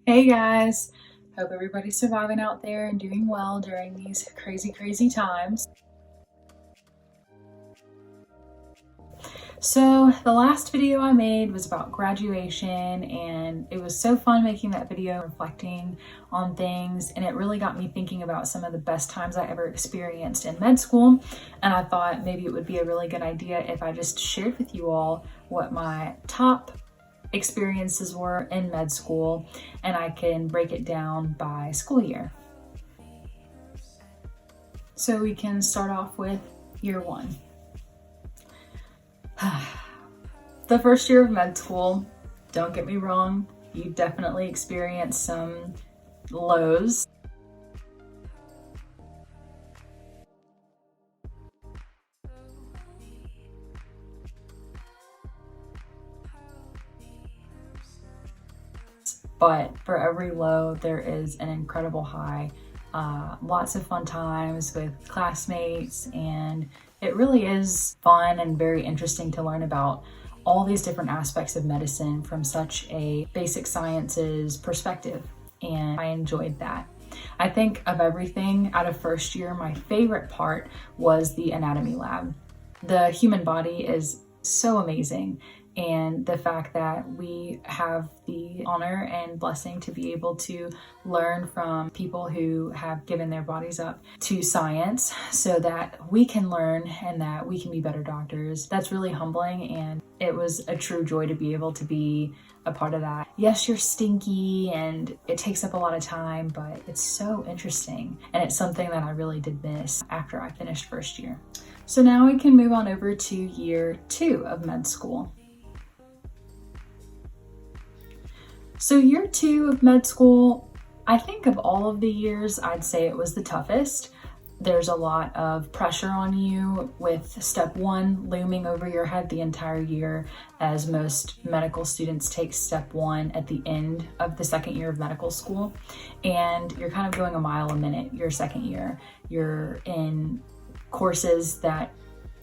Hey guys, hope everybody's surviving out there and doing well during these crazy times. So the last video I made was about graduation, and it was so fun making that video, reflecting on things, and it really got me thinking about some of the best times I ever experienced in med school. And I thought maybe it would be a really good idea if I just shared with you all what my top experiences were in med school, and I can break it down by school year. So we can start off with year one. The first year of med school, don't get me wrong, you definitely experience some lows. But for every low, there is an incredible high. Lots of fun times with classmates, and it really is fun and very interesting to learn about all these different aspects of medicine from such a basic sciences perspective, and I enjoyed that. I think of everything out of first year, my favorite part was the anatomy lab. The human body is so amazing, and the fact that we have the honor and blessing to be able to learn from people who have given their bodies up to science so that we can learn and that we can be better doctors, that's really humbling, and it was a true joy to be able to be a part of that. Yes, you're stinky and it takes up a lot of time, but it's so interesting, and it's something that I really did miss after I finished first year. So now we can move on over to year two of med school. So year two of med school, I think of all of the years, I'd say it was the toughest. There's a lot of pressure on you with step one looming over your head the entire year, as most medical students take step one at the end of the second year of medical school. And you're kind of going a mile a minute your second year. You're in courses that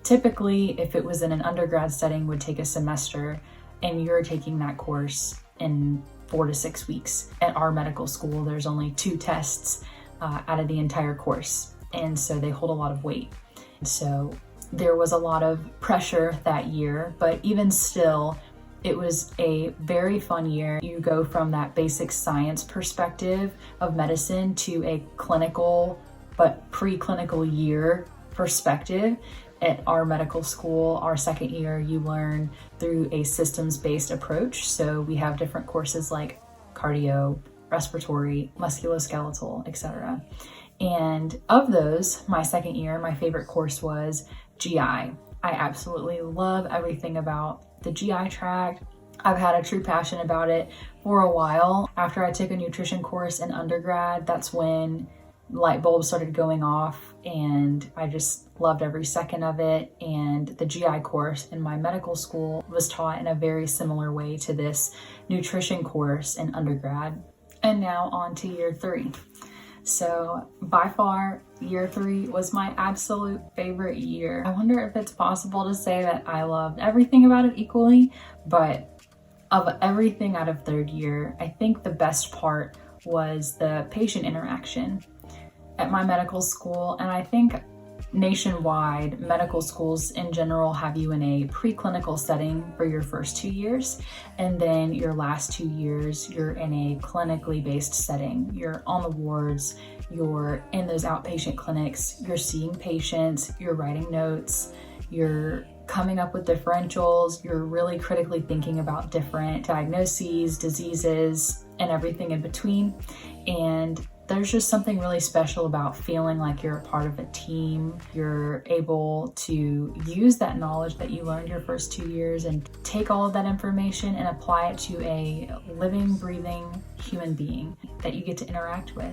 typically, if it was in an undergrad setting, would take a semester, and you're taking that course in 4 to 6 weeks. At our medical school, there's only 2 tests out of the entire course, and so they hold a lot of weight. So there was a lot of pressure that year, but even still, it was a very fun year. You go from that basic science perspective of medicine to a clinical but preclinical year perspective. At our medical school, our second year, you learn through a systems-based approach. So we have different courses like cardio, respiratory, musculoskeletal, etc. And of those, my second year, my favorite course was GI. I absolutely love everything about the GI tract. I've had a true passion about it for a while. After I took a nutrition course in undergrad, that's when light bulbs started going off, and I just loved every second of it. And the GI course in my medical school was taught in a very similar way to this nutrition course in undergrad. And now on to year three. So by far, year three was my absolute favorite year. I wonder if it's possible to say that I loved everything about it equally, but of everything out of third year, I think the best part was the patient interaction. At my medical school, and I think nationwide, medical schools in general have you in a preclinical setting for your first 2 years, and then your last 2 years, you're in a clinically based setting. You're on the wards, you're in those outpatient clinics, you're seeing patients, you're writing notes, you're coming up with differentials, you're really critically thinking about different diagnoses, diseases, and everything in between. And there's just something really special about feeling like you're a part of a team. You're able to use that knowledge that you learned your first 2 years and take all of that information and apply it to a living, breathing human being that you get to interact with.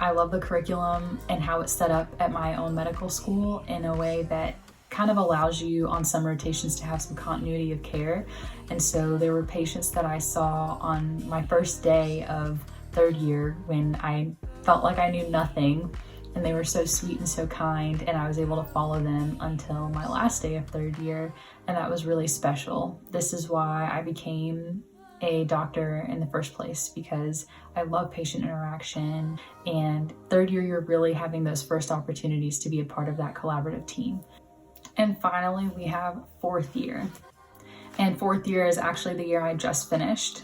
I love the curriculum and how it's set up at my own medical school in a way that kind of allows you on some rotations to have some continuity of care. And so there were patients that I saw on my first day of third year when I felt like I knew nothing, and they were so sweet and so kind, and I was able to follow them until my last day of third year, and that was really special. This is why I became a doctor in the first place because I love patient interaction, and third year you're really having those first opportunities to be a part of that collaborative team. And finally, we have fourth year. And fourth year is actually the year I just finished.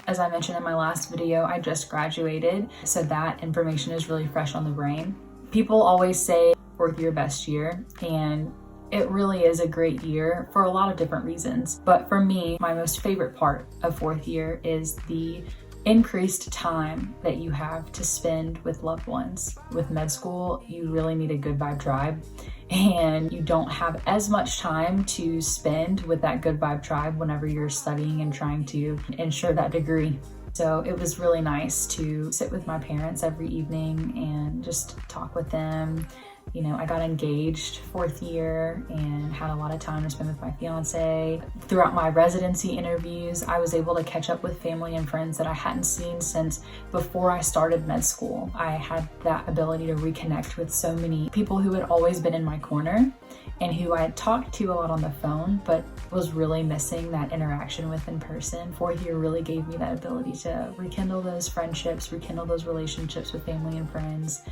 As I mentioned in my last video, I just graduated, so that information is really fresh on the brain. People always say fourth year best year, and it really is a great year for a lot of different reasons. But for me, my most favorite part of fourth year is the increased time that you have to spend with loved ones. With med school, you really need a good vibe tribe, and you don't have as much time to spend with that good vibe tribe whenever you're studying and trying to ensure that degree. So it was really nice to sit with my parents every evening and just talk with them. You know, I got engaged fourth year and had a lot of time to spend with my fiance. Throughout my residency interviews, I was able to catch up with family and friends that I hadn't seen since before I started med school. I had that ability to reconnect with so many people who had always been in my corner and who I had talked to a lot on the phone, but was really missing that interaction with in person. Fourth year really gave me that ability to rekindle those friendships, rekindle those relationships with family and friends,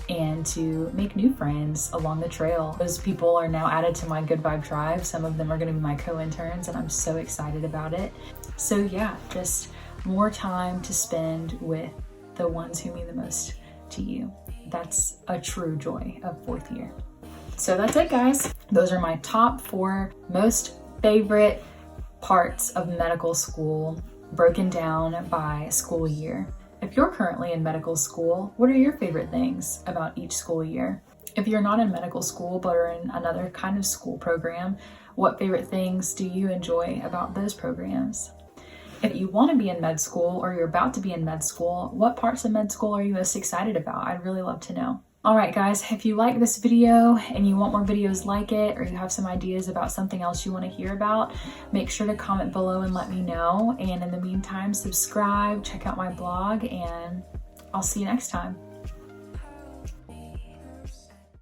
and to make new friends along the trail. Those people are now added to my good vibe tribe. Some of them are gonna be my co-interns, and I'm so excited about it. So yeah, just more time to spend with the ones who mean the most to you. That's a true joy of fourth year. So that's it, guys. Those are my top 4 most favorite parts of medical school, broken down by school year. If you're currently in medical school, what are your favorite things about each school year? If you're not in medical school but are in another kind of school program, what favorite things do you enjoy about those programs? If you want to be in med school or you're about to be in med school, what parts of med school are you most excited about? I'd really love to know. All right, guys, if you like this video and you want more videos like it, or you have some ideas about something else you want to hear about, make sure to comment below and let me know. And in the meantime, subscribe, check out my blog, and I'll see you next time.